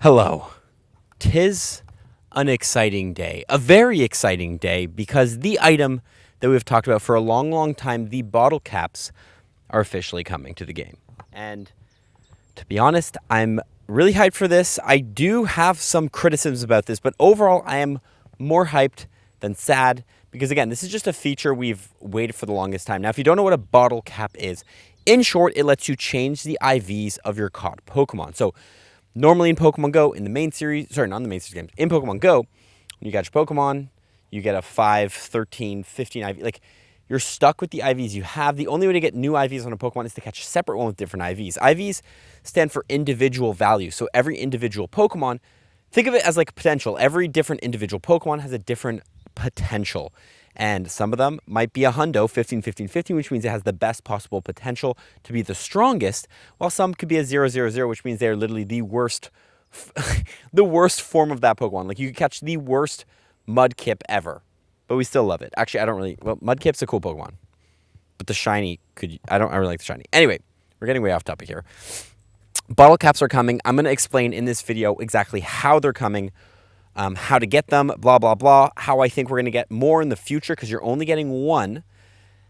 Hello. 'Tis an exciting day, a very exciting day, because the item that we've talked about for a long, long time, the bottle caps, are officially coming to the game. And to be honest, I'm really hyped for this. I do have some criticisms about this, but overall, I am more hyped than sad because, again, this is just a feature we've waited for the longest time. Now, if you don't know what a bottle cap is, in short, it lets you change the IVs of your caught Pokemon. So normally in Pokemon Go, in the main series, sorry, not in the main series games, in Pokemon Go, when you got your Pokemon, you get a 5, 13, 15 IV. Like, you're stuck with the IVs you have. The only way to get new IVs on a Pokemon is to catch a separate one with different IVs. IVs stand for individual value. So every individual Pokemon, think of it as like potential. Every different individual Pokemon has a different potential. And some of them might be a hundo, 15, 15, 15, which means it has the best possible potential to be the strongest, while some could be a 0, 0, 0, which means they're literally the worst, the worst form of that Pokemon. Like, you could catch the worst Mudkip ever, but we still love it. Actually, I don't really, well, Mudkip's a cool Pokemon, but the shiny I really like the shiny. Anyway, we're getting way off topic here. Bottle caps are coming. I'm going to explain in this video exactly how they're coming, how to get them, blah, blah, blah, how I think we're going to get more in the future because you're only getting one,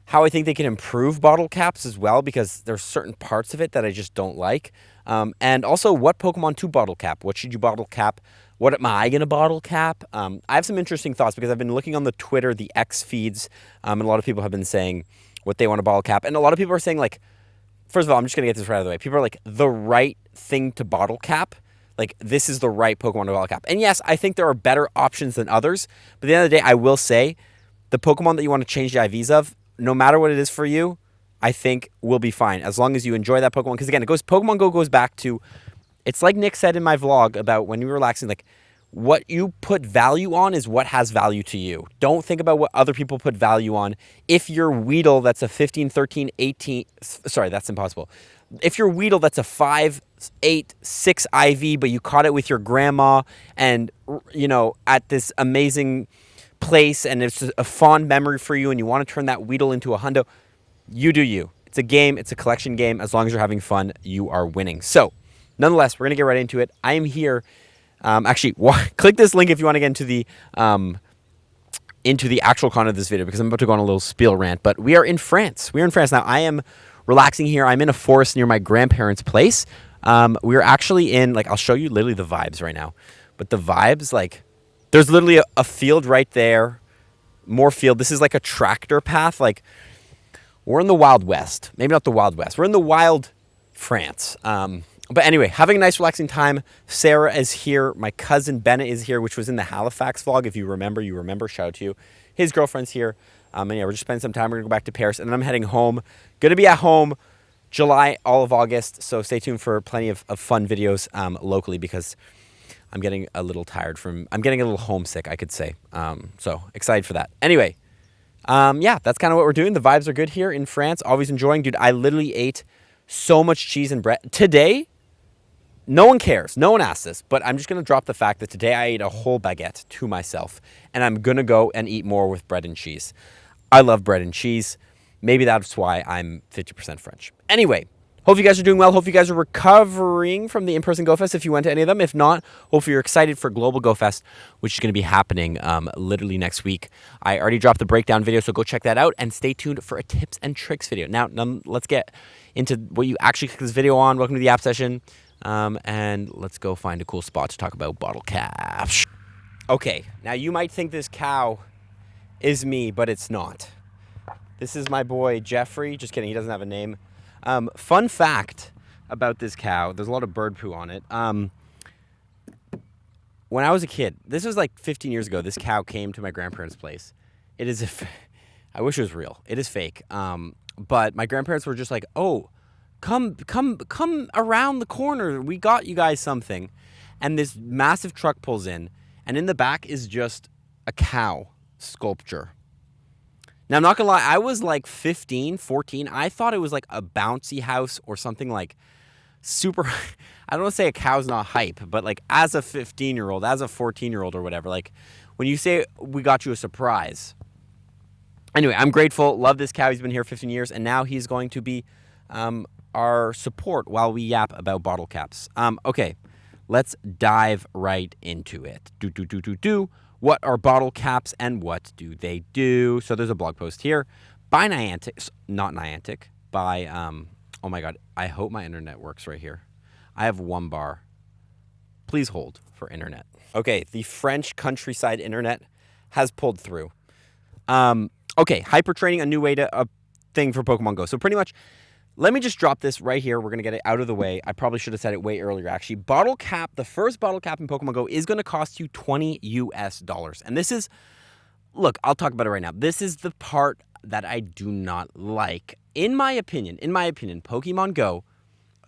how I think they can improve bottle caps as well because there's certain parts of it that I just don't like, and also what Pokemon to bottle cap. What should you bottle cap? What am I going to bottle cap? I have some interesting thoughts because I've been looking on the Twitter, the X feeds, and a lot of people have been saying what they want to bottle cap, and a lot of people are saying, like, first of all, I'm just going to get this right out of the way. People are like, the right thing to bottle cap. Like, this is the right Pokemon to bottle cap. And yes, I think there are better options than others. But at the end of the day, I will say the Pokemon that you want to change the IVs of, no matter what it is for you, I think will be fine. As long as you enjoy that Pokemon. Because again, Pokemon Go goes back to, it's like Nick said in my vlog about when we were relaxing, like, what you put value on is what has value to you. Don't think about what other people put value on. If your Weedle that's a 15, 13, 18, sorry, that's impossible. If your Weedle that's a 5, 8, 6 IV, but you caught it with your grandma and, you know, at this amazing place and it's a fond memory for you and you want to turn that Weedle into a hundo, you do you. It's a game. It's a collection game. As long as you're having fun, you are winning. So, nonetheless, we're going to get right into it. I am here. Actually, click this link if you want to get into the actual content of this video because I'm about to go on a little spiel rant. But we are in France. We are in France now. I am relaxing here. I'm in a forest near my grandparents' place. We're actually in, like, I'll show you literally the vibes right now. But the vibes, like, there's literally a field right there. More field. This is like a tractor path. Like, we're in the Wild West. Maybe not the Wild West. We're in the wild France. But anyway, having a nice relaxing time. Sarah is here. My cousin Bennett is here, which was in the Halifax vlog. If you remember, shout out to you. His girlfriend's here. And yeah, we're just spending some time. We're going to go back to Paris. And then I'm heading home. Going to be at home July, all of August. So stay tuned for plenty of fun videos locally because I'm getting a little I'm getting a little homesick, I could say. So excited for that. Anyway, yeah, that's kind of what we're doing. The vibes are good here in France. Always enjoying. Dude, I literally ate so much cheese and bread. Today, no one cares. No one asked this, but I'm just going to drop the fact that today I ate a whole baguette to myself, and I'm going to go and eat more with bread and cheese. I love bread and cheese. Maybe that's why I'm 50% French. Anyway, hope you guys are doing well. Hope you guys are recovering from the in-person Go Fest if you went to any of them. If not, hopefully you're excited for Global Go Fest, which is going to be happening literally next week. I already dropped the breakdown video, so go check that out, and stay tuned for a tips and tricks video. Now let's get into what you actually click this video on. Welcome to the app session. And let's go find a cool spot to talk about bottle caps. Okay, now you might think this cow is me, but it's not. This is my boy Jeffrey. Just kidding, he doesn't have a name. Fun fact about this cow, there's a lot of bird poo on it. When I was a kid, this was like 15 years ago, this cow came to my grandparents' place. It is, I wish it was real. It is fake. But my grandparents were just like, oh, come around the corner. We got you guys something. And this massive truck pulls in, and in the back is just a cow sculpture. Now, I'm not going to lie. I was like 15, 14. I thought it was like a bouncy house or something like super. I don't want to say a cow's not hype, but like as a 15-year-old, as a 14-year-old or whatever, like when you say we got you a surprise. Anyway, I'm grateful. Love this cow. He's been here 15 years, and now he's going to be our support while we yap about bottle caps. Okay, let's dive right into it. What are bottle caps and what do they do? So there's a blog post here by Niantic, not Niantic, by, oh my God, I hope my internet works right here. I have one bar. Please hold for internet. Okay, the French countryside internet has pulled through. Okay, hyper training, a new way to, a thing for Pokemon Go. So pretty much, let me just drop this right here. We're going to get it out of the way. I probably should have said it way earlier, actually. Bottle cap, the first bottle cap in Pokemon Go is going to cost you $20 US. And this is, look, I'll talk about it right now. This is the part that I do not like. In my opinion, Pokemon Go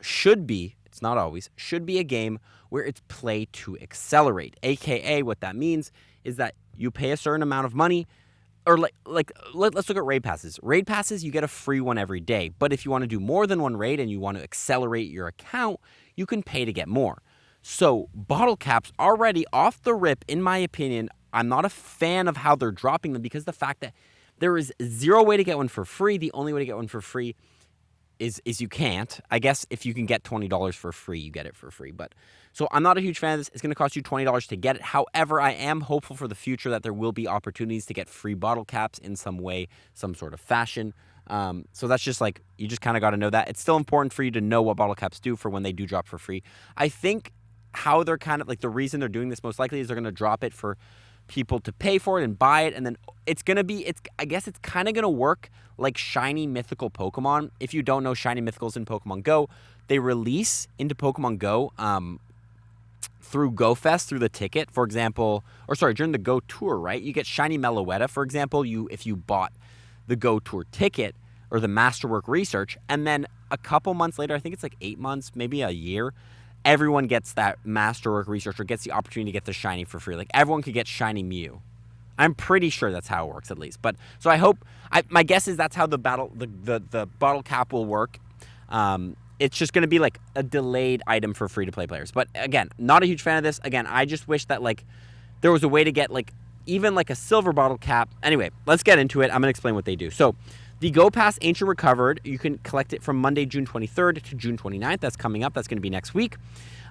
should be, it's not always, should be a game where it's play to accelerate. AKA what that means is that you pay a certain amount of money, or let's look at raid passes. Raid passes, you get a free one every day. But if you want to do more than one raid and you want to accelerate your account, you can pay to get more. So bottle caps already off the rip, in my opinion, I'm not a fan of how they're dropping them because the fact that there is zero way to get one for free. The only way to get one for free is you can't. I guess if you can get $20 for free, you get it for free. But so I'm not a huge fan of this. It's going to cost you $20 to get it. However, I am hopeful for the future that there will be opportunities to get free bottle caps in some way, some sort of fashion. So that's just like, you just kind of got to know that. It's still important for you to know what bottle caps do for when they do drop for free. I think how they're kind of like, the reason they're doing this most likely is they're going to drop it for people to pay for it and buy it, and then it's gonna be, I guess it's kind of gonna work like shiny mythical Pokemon. If you don't know shiny mythicals in Pokemon Go, they release into Pokemon Go through GoFest, through the ticket, for example, or sorry, during the Go Tour, right? You get shiny Meloetta, for example, if you bought the Go Tour ticket or the Masterwork Research, and then a couple months later, I think it's like 8 months, maybe a year, everyone gets that Masterwork Research or gets the opportunity to get the shiny for free. Like, everyone could get shiny Mew. I'm pretty sure that's how it works, at least. But so I hope, my guess is that's how the bottle cap will work. It's just going to be like a delayed item for free-to-play players. But again, not a huge fan of this. Again, I just wish that like there was a way to get like even like a silver bottle cap. Anyway, let's get into it. I'm going to explain what they do. So the Go Pass Ancient Recovered, you can collect it from Monday, June 23rd to June 29th. That's coming up. That's going to be next week.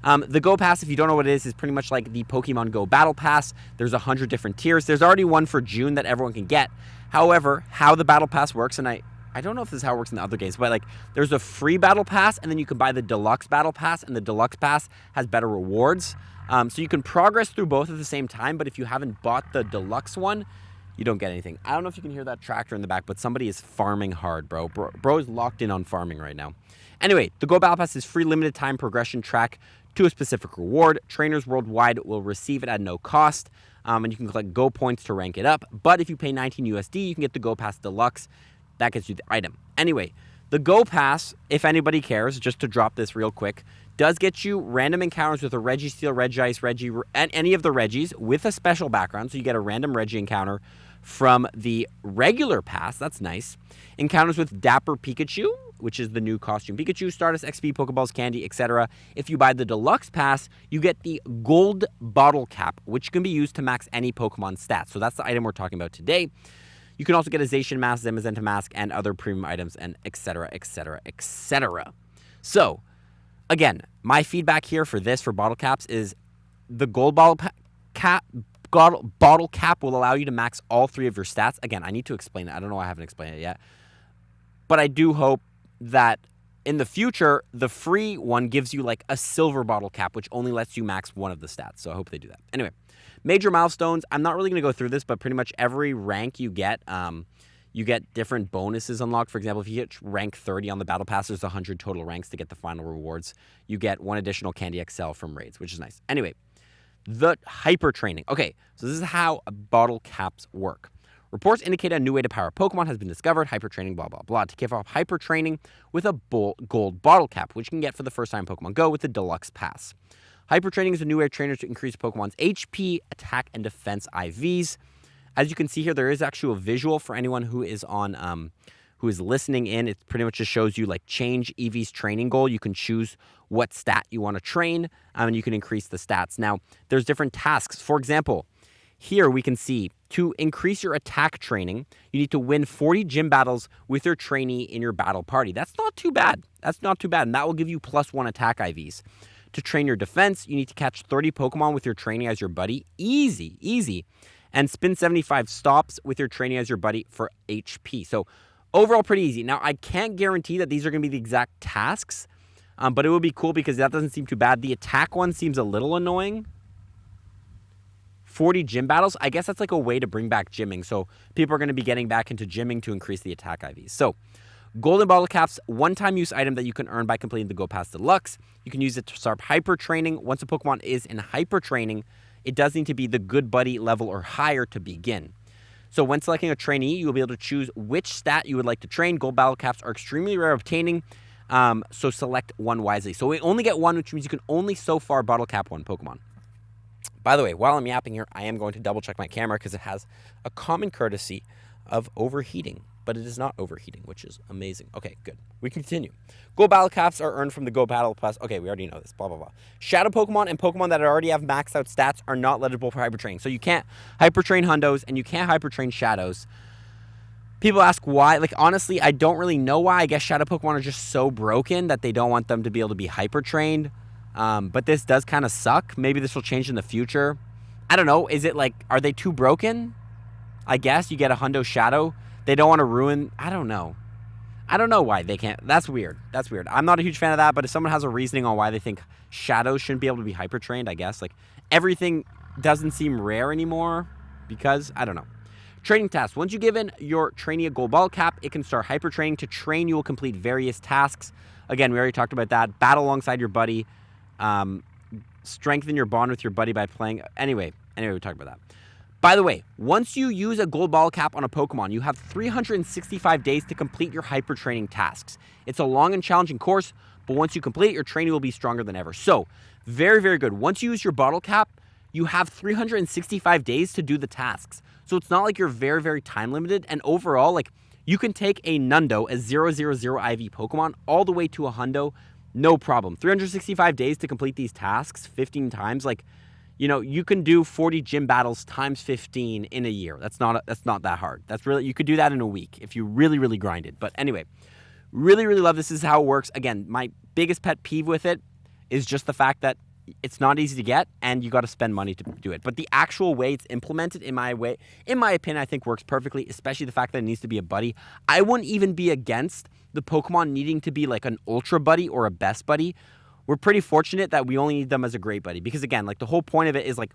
The Go Pass, if you don't know what it is pretty much like the Pokemon Go Battle Pass. There's 100 different tiers. There's already one for June that everyone can get. However, how the Battle Pass works, and I don't know if this is how it works in the other games, but like there's a free Battle Pass, and then you can buy the Deluxe Battle Pass, and the Deluxe Pass has better rewards. So you can progress through both at the same time, but if you haven't bought the Deluxe one, you don't get anything. I don't know if you can hear that tractor in the back, but somebody is farming hard, bro. Bro is locked in on farming right now. Anyway, the Go Battle Pass is free limited time progression track to a specific reward. Trainers worldwide will receive it at no cost, and you can collect Go points to rank it up. But if you pay 19 USD, you can get the Go Pass Deluxe. That gets you the item. Anyway, the Go Pass, if anybody cares, just to drop this real quick, does get you random encounters with a Registeel, Regice, and any of the Regis with a special background. So you get a random Regi encounter from the regular pass. That's nice. Encounters with Dapper Pikachu, which is the new costume Pikachu, Stardust XP, Pokeballs, candy, etc. If you buy the Deluxe Pass, you get the Gold Bottle Cap, which can be used to max any Pokemon stats. So that's the item we're talking about today. You can also get a Zacian Mask, Zamazenta Mask, and other premium items, and etc., etc., etc. So, again, my feedback here for this, for bottle caps, is the Gold Bottle Cap will allow you to max all three of your stats. Again, I need to explain it. I don't know why I haven't explained it yet. But I do hope that in the future, the free one gives you like a silver bottle cap, which only lets you max one of the stats. So I hope they do that. Anyway, major milestones. I'm not really going to go through this, but pretty much every rank you get different bonuses unlocked. For example, if you hit rank 30 on the Battle Pass, there's 100 total ranks to get the final rewards. You get one additional Candy XL from raids, which is nice. Anyway, the hyper training. Okay, so this is how bottle caps work. Reports indicate a new way to power Pokemon has been discovered. Hyper training, blah, blah, blah. To kick off hyper training with a gold bottle cap, which you can get for the first time in Pokemon Go with the Deluxe Pass. Hyper training is a new way of trainers to increase Pokemon's HP, attack, and defense IVs. As you can see here, there is actually a visual for anyone who is on, who is listening in. It pretty much just shows you like change Eevee's training goal. You can choose what stat you want to train, and you can increase the stats. Now, there's different tasks. For example, here we can see to increase your attack training, you need to win 40 gym battles with your trainee in your battle party. That's not too bad. And that will give you +1 attack IVs. to train your defense. You need to catch 30 Pokemon with your trainee as your buddy. Easy, easy. And spin 75 stops with your trainee as your buddy for HP. So overall, pretty easy. Now, I can't guarantee that these are going to be the exact tasks, but it would be cool because that doesn't seem too bad. The attack one seems a little annoying. 40 gym battles. I guess that's like a way to bring back gymming. So people are going to be getting back into gymming to increase the attack IVs. So Golden Bottle Caps, one-time use item that you can earn by completing the Go Pass Deluxe. You can use it to start hyper training. Once a Pokemon is in hyper training, it does need to be the Good Buddy level or higher to begin. So when selecting a trainee, you will be able to choose which stat you would like to train. Gold Battle Caps are extremely rare obtaining, so select one wisely. So we only get one, which means you can only so far Bottle Cap one Pokemon. By the way, while I'm yapping here, I am going to double check my camera because it has a common courtesy of overheating, but it is not overheating, which is amazing. Okay, good. We can continue. Gold Battle Caps are earned from the Go Battle Plus. Okay, we already know this, blah, blah, blah. Shadow Pokemon and Pokemon that already have maxed out stats are not eligible for Hyper Train. So you can't Hyper Train Hundos and you can't Hyper Train Shadows. People ask why. Like, honestly, I don't really know why. I guess Shadow Pokemon are just so broken that they don't want them to be able to be Hyper Trained. But this does kind of suck. Maybe this will change in the future. I don't know. Is it like, are they too broken? I guess you get a Hundo Shadow. They don't want to ruin. I don't know. I don't know why they can't. That's weird. That's weird. I'm not a huge fan of that, but if someone has a reasoning on why they think Shadows shouldn't be able to be hyper trained, I guess. Like, everything doesn't seem rare anymore because, I don't know. Training tasks. Once you give in your trainee a Gold Ball Cap, it can start hyper training. To train, you will complete various tasks. Again, we already talked about that. Battle alongside your buddy. Strengthen your bond with your buddy by playing. Anyway, we talked about that. By the way, once you use a Gold Ball Cap on a Pokemon, you have 365 days to complete your hyper training tasks. It's a long and challenging course, but once you complete it, your training will be stronger than ever. So, very, very good. Once you use your Bottle Cap, you have 365 days to do the tasks. So it's not like you're very, very time limited. And overall, like, you can take a Nundo, a 000 IV Pokemon, all the way to a Hundo, no problem. 365 days to complete these tasks 15 times. Like, you know, you can do 40 gym battles times 15 in a year. That's not that hard. That's really, you could do that in a week if you really, really grind it. But anyway, really, really love this. This is how it works. Again, my biggest pet peeve with it is just the fact that it's not easy to get and you got to spend money to do it. But the actual way it's implemented, in my opinion, I think works perfectly, especially the fact that it needs to be a buddy. I wouldn't even be against the Pokemon needing to be like an ultra buddy or a best buddy. We're pretty fortunate that we only need them as a great buddy because, again, like, the whole point of it is, like,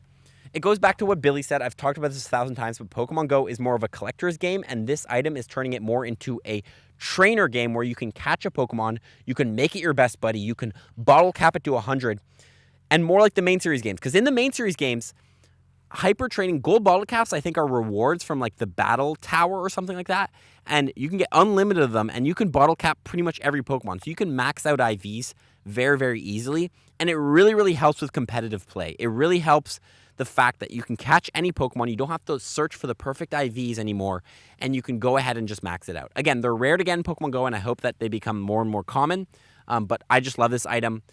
it goes back to what Billy said. I've talked about this 1,000 times, but Pokemon Go is more of a collector's game, and this item is turning it more into a trainer game where you can catch a Pokemon, you can make it your best buddy, you can bottle cap it to 100, and more like the main series games. Because in the main series games, hyper training Gold Bottle Caps, I think, are rewards from like the battle tower or something like that. And you can get unlimited of them, and you can bottle cap pretty much every Pokemon. So you can max out IVs very, very easily. And it really, really helps with competitive play. It really helps the fact that you can catch any Pokemon. You don't have to search for the perfect IVs anymore, and you can go ahead and just max it out. Again, they're rare to get in Pokemon Go, and I hope that they become more and more common. But I just love this item.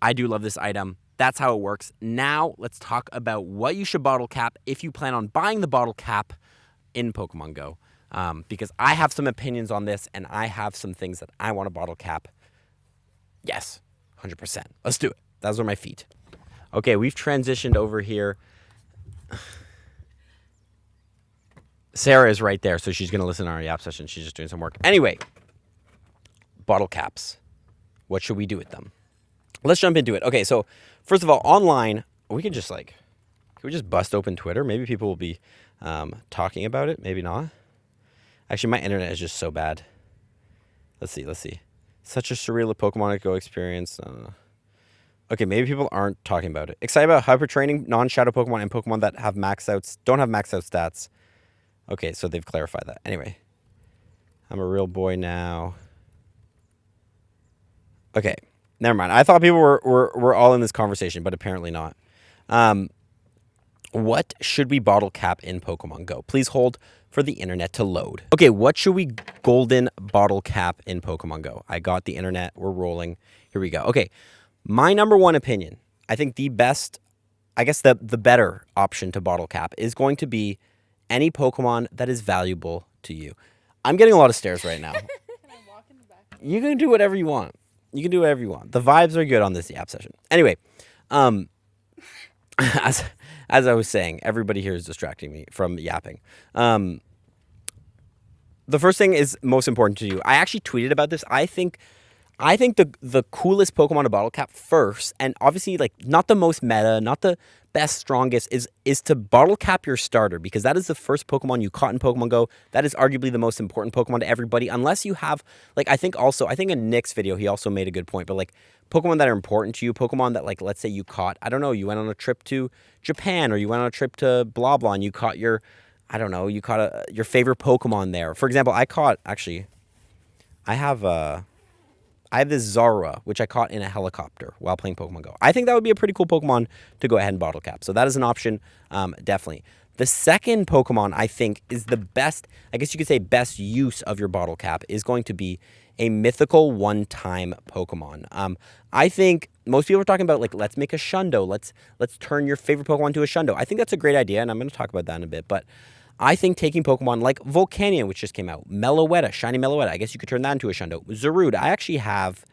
I do love this item. That's how it works. Now, let's talk about what you should bottle cap if you plan on buying the bottle cap in Pokemon Go. Because I have some opinions on this, and I have some things that I want to bottle cap. Yes, 100%. Let's do it. Those are my feet. Okay, we've transitioned over here. Sarah is right there, so she's going to listen to our YAP session. She's just doing some work. Anyway, bottle caps. What should we do with them? Let's jump into it. Okay, so first of all, online, we can just can we just bust open Twitter? Maybe people will be talking about it. Maybe not. Actually, my internet is just so bad. Let's see. Such a surreal Pokemon Go experience. Okay, maybe people aren't talking about it. Excited about hyper training non-shadow Pokemon and Pokemon that have don't have maxed out stats. Okay, so they've clarified that. Anyway, I'm a real boy now. Okay, never mind. I thought people were all in this conversation, but apparently not. What should we bottle cap in Pokemon Go? Please hold for the internet to load. Okay, what should we golden bottle cap in Pokemon Go? I got the internet. We're rolling. Here we go. Okay, my number one opinion, I think the best, I guess the better option to bottle cap is going to be any Pokemon that is valuable to you. I'm getting a lot of stares right now. Can I walk in the back? You can do whatever you want. You can do whatever you want. The vibes are good on this YAP session. Anyway, um, as as I was saying, everybody here is distracting me from yapping. Um, the first thing is most important to you. I actually tweeted about this. I think the coolest Pokemon to bottle cap first, and obviously like not the most meta, not the best strongest, is to bottle cap your starter, because that is the first Pokemon you caught in Pokemon Go. That is arguably the most important Pokemon to everybody, unless you have like I think in Nick's video he also made a good point, but like Pokemon that are important to you, Pokemon that like let's say you caught, I don't know, you went on a trip to Japan or you went on a trip to blah blah and you caught your I don't know, you caught your favorite Pokemon there. For example, I caught actually I have a I have this Zara, which I caught in a helicopter while playing Pokemon Go. I think that would be a pretty cool Pokemon to go ahead and bottle cap. So that is an option, definitely. The second Pokemon I think is the best, I guess you could say best use of your bottle cap, is going to be a mythical one-time Pokemon. I think most people are talking about like, let's make a Shundo. Let's turn your favorite Pokemon to a Shundo. I think that's a great idea, and I'm going to talk about that in a bit. But I think taking Pokemon like Volcanion, which just came out, Meloetta, Shiny Meloetta, I guess you could turn that into a Shundo. Zarude, I actually have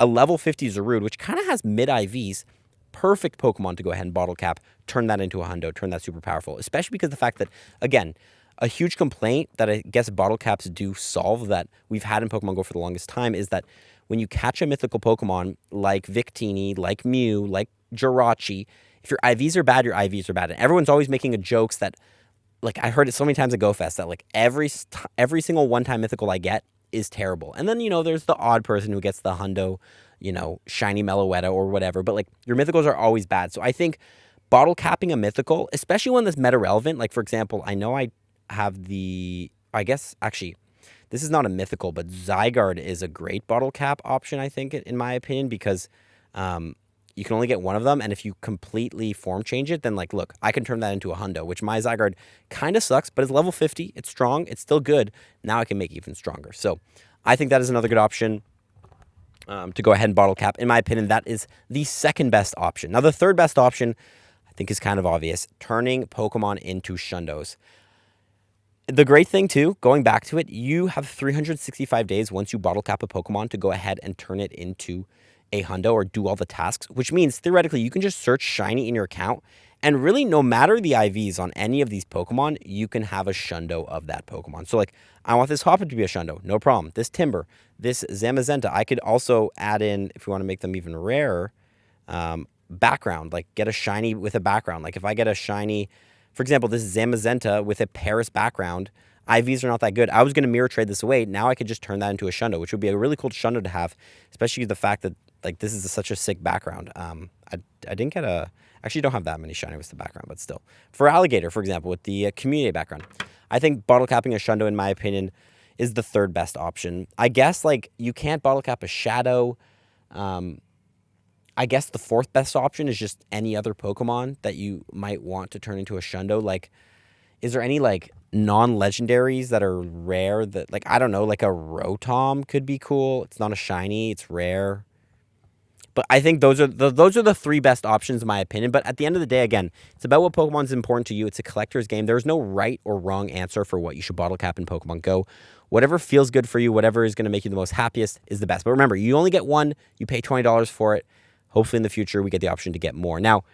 a level 50 Zarude, which kind of has mid IVs. Perfect Pokemon to go ahead and bottle cap, turn that into a Hundo, turn that super powerful, especially because the fact that, again, a huge complaint that I guess bottle caps do solve that we've had in Pokemon Go for the longest time is that when you catch a mythical Pokemon like Victini, like Mew, like Jirachi, if your IVs are bad, your IVs are bad. And everyone's always making a jokes that, like I heard it so many times at GoFest, that like every single one-time mythical I get is terrible. And then, there's the odd person who gets the Hundo, Shiny Meloetta or whatever. But like your mythicals are always bad. So I think bottle capping a mythical, especially one that's meta relevant, like for example, I know I have I guess actually, this is not a mythical, but Zygarde is a great bottle cap option, I think, in my opinion, because you can only get one of them, and if you completely form change it, then like, look, I can turn that into a Hundo, which my Zygarde kind of sucks, but it's level 50, it's strong, it's still good. Now I can make it even stronger. So I think that is another good option to go ahead and bottle cap. In my opinion, that is the second best option. Now the third best option, I think, is kind of obvious, turning Pokemon into Shundos. The great thing too, going back to it, you have 365 days once you bottle cap a Pokemon to go ahead and turn it into a Hundo or do all the tasks, which means theoretically you can just search Shiny in your account, and really no matter the IVs on any of these Pokemon, you can have a Shundo of that Pokemon. So like, I want this Hoppip to be a Shundo, no problem. This Timber, this Zamazenta, I could also add in, if you want to make them even rarer, background, like get a Shiny with a background. Like if I get a Shiny, for example, this Zamazenta with a Paris background, IVs are not that good. I was going to mirror trade this away. Now I could just turn that into a Shundo, which would be a really cool Shundo to have, especially the fact that like this is such a sick background. I didn't get actually don't have that many Shiny with the background, but still. For Alligator, for example, with the community background, I think bottle capping a Shundo, in my opinion, is the third best option. I guess like you can't bottle cap a Shadow. I guess the fourth best option is just any other Pokemon that you might want to turn into a Shundo. Like, is there any like non-legendaries that are rare that, like, I don't know, like a Rotom could be cool. It's not a Shiny, it's rare. But I think those are the three best options in my opinion. But at the end of the day, again, it's about what Pokemon's important to you. It's a collector's game. There's no right or wrong answer for what you should bottle cap in Pokemon Go. Whatever feels good for you, whatever is going to make you the most happiest is the best. But remember, you only get one. You pay $20 for it. Hopefully in the future we get the option to get more. Now,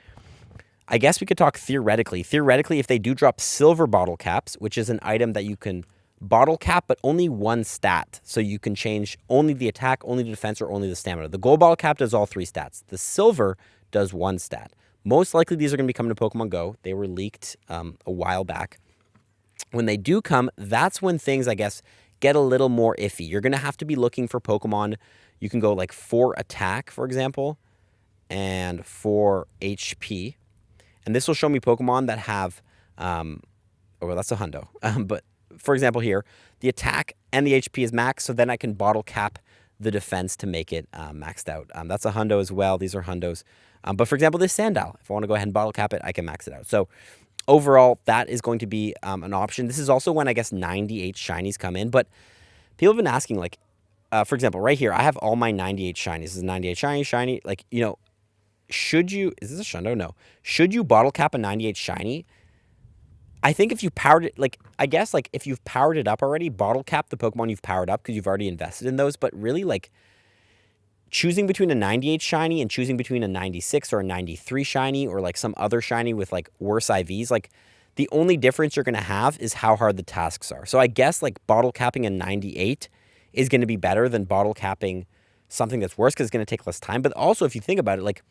I guess we could talk theoretically. Theoretically, if they do drop silver bottle caps, which is an item that you can bottle cap, but only one stat. So you can change only the attack, only the defense, or only the stamina. The gold bottle cap does all three stats. The silver does one stat. Most likely these are going to be coming to Pokemon Go. They were leaked a while back. When they do come, that's when things, I guess, get a little more iffy. You're going to have to be looking for Pokemon. You can go like 4 attack, for example, and 4 HP. And this will show me Pokemon that have, well, that's a Hundo. But for example here, the attack and the HP is max, so then I can bottle cap the defense to make it maxed out. That's a Hundo as well. These are Hundos. But for example, this Sandile, if I want to go ahead and bottle cap it, I can max it out. So overall, that is going to be an option. This is also when, I guess, 98 Shinies come in. But people have been asking, like, for example, right here, I have all my 98 Shinies. This is 98 Shiny. Like, should you, is this a Shundo? No. Should you bottle cap a 98 Shiny? I think if you powered it, like, I guess, like, if you've powered it up already, bottle cap the Pokemon you've powered up because you've already invested in those. But really, like, choosing between a 98 shiny and choosing between a 96 or a 93 shiny or like some other shiny with like worse IVs, like the only difference you're going to have is how hard the tasks are. So I guess like bottle capping a 98 is going to be better than bottle capping something that's worse because it's going to take less time. But also, if you think about it, like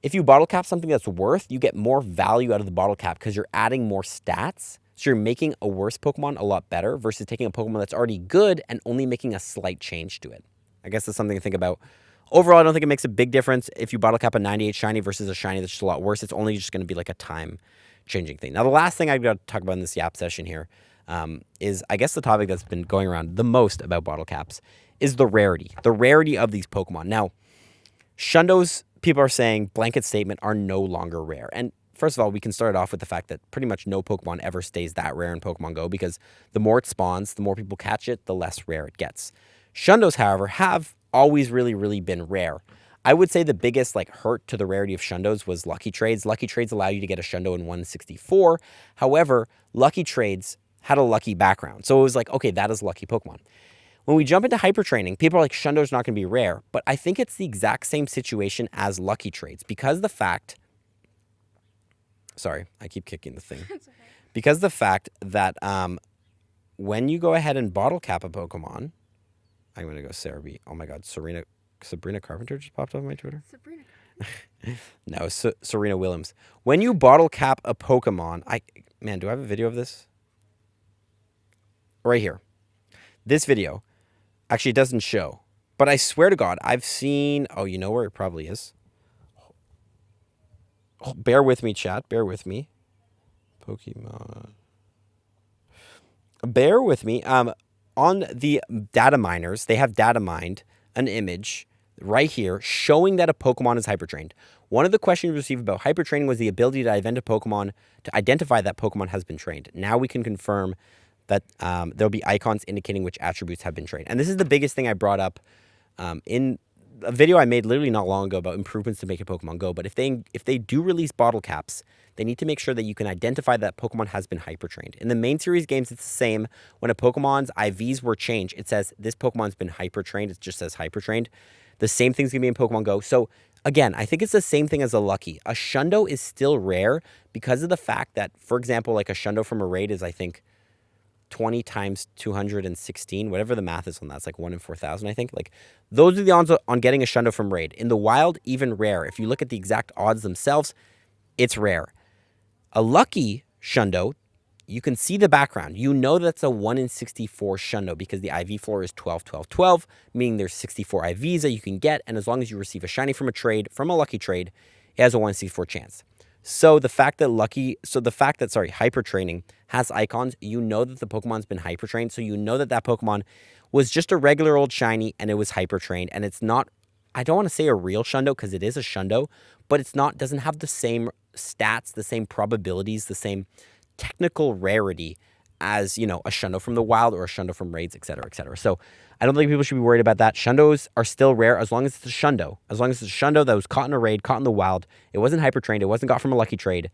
if you bottle cap something that's worth, you get more value out of the bottle cap because you're adding more stats. So you're making a worse Pokemon a lot better versus taking a Pokemon that's already good and only making a slight change to it. I guess that's something to think about. Overall, I don't think it makes a big difference if you bottle cap a 98 shiny versus a shiny that's just a lot worse. It's only just going to be like a time-changing thing. Now, the last thing I've got to talk about in this YAP session here is, I guess, the topic that's been going around the most about bottle caps is the rarity of these Pokemon. Now, Shundos, people are saying, blanket statement, are no longer rare. And first of all, we can start off with the fact that pretty much no Pokemon ever stays that rare in Pokemon Go because the more it spawns, the more people catch it, the less rare it gets. Shundos, however, have always really been rare. I would say the biggest like hurt to the rarity of Shundos was Lucky Trades. Lucky Trades allow you to get a Shundo in 164. However, Lucky Trades had a lucky background. So it was like, okay, that is a lucky Pokemon. When we jump into hyper training, people are like, Shundo's not going to be rare. But I think it's the exact same situation as Lucky Trades because the fact... Sorry, I keep kicking the thing. It's okay. Because the fact that when you go ahead and bottle cap a Pokemon... I'm going to go Sarah B. Oh my God, Sabrina Carpenter just popped up on my Twitter. Sabrina Carpenter. No, Serena Williams. When you bottle cap a Pokemon, man, do I have a video of this? Right here. This video. Actually, it doesn't show. But I swear to God, I've seen... Oh, you know where it probably is? Oh, bear with me, chat. Bear with me. Pokemon. Bear with me. On the data miners, they have data mined an image right here showing that a Pokemon is hypertrained. One of the questions we received about hypertraining was the ability to identify that Pokemon has been trained. Now we can confirm that there'll be icons indicating which attributes have been trained. And this is the biggest thing I brought up in a video I made literally not long ago about improvements to make a Pokemon Go. But if they do release bottle caps, they need to make sure that you can identify that Pokemon has been hyper-trained. In the main series games, it's the same. When a Pokemon's IVs were changed, it says this Pokemon's been hyper-trained. It just says hyper-trained. The same thing's going to be in Pokemon Go. So, again, I think it's the same thing as a Lucky. A Shundo is still rare because of the fact that, for example, like a Shundo from a raid is, I think, 20 times 216, whatever the math is on that. It's like 1 in 4,000, I think. Like, those are the odds on getting a Shundo from raid. In the wild, even rare. If you look at the exact odds themselves, it's rare. A Lucky Shundo, you can see the background. You know that's a 1 in 64 Shundo because the IV floor is 12, 12, 12, meaning there's 64 IVs that you can get, and as long as you receive a shiny from a Lucky trade, it has a 1 in 64 chance. So the fact that hyper training has icons, you know that the Pokemon's been hyper trained, so you know that that Pokemon was just a regular old shiny and it was hyper trained, and it's not, I don't want to say a real Shundo because it is a Shundo, but doesn't have the same stats, the same probabilities, the same technical rarity as, you know, a Shundo from the wild or a Shundo from raids, etc., etc. So I don't think people should be worried about that. Shundos are still rare as long as it's a Shundo. As long as it's a Shundo that was caught in a raid, caught in the wild, it wasn't hyper trained, it wasn't got from a Lucky trade,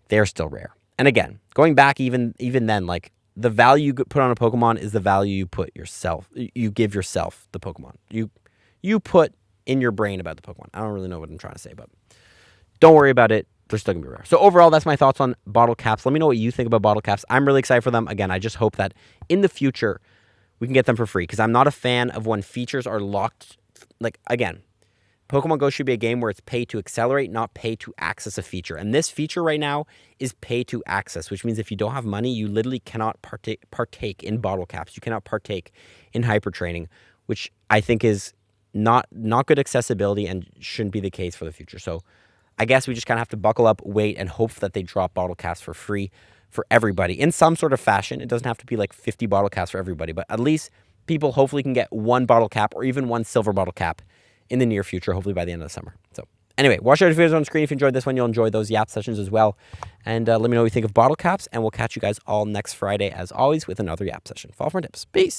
they're still rare. And again, going back even then, like, the value you put on a Pokemon is the value you give yourself the Pokemon. You put in your brain about the Pokemon. I don't really know what I'm trying to say, but don't worry about it. They're still going to be rare. So overall, that's my thoughts on bottle caps. Let me know what you think about bottle caps. I'm really excited for them. Again, I just hope that in the future, we can get them for free because I'm not a fan of when features are locked. Like, again, Pokemon Go should be a game where it's pay to accelerate, not pay to access a feature. And this feature right now is pay to access, which means if you don't have money, you literally cannot partake in bottle caps. You cannot partake in hyper training, which I think is not good accessibility and shouldn't be the case for the future. So I guess we just kind of have to buckle up, wait, and hope that they drop bottle caps for free for everybody in some sort of fashion. It doesn't have to be like 50 bottle caps for everybody, but at least people hopefully can get one bottle cap or even one silver bottle cap in the near future, hopefully by the end of the summer. So anyway, watch out videos on screen. If you enjoyed this one, you'll enjoy those YAP sessions as well. And let me know what you think of bottle caps, and we'll catch you guys all next Friday, as always, with another YAP session. Fall for tips. Peace.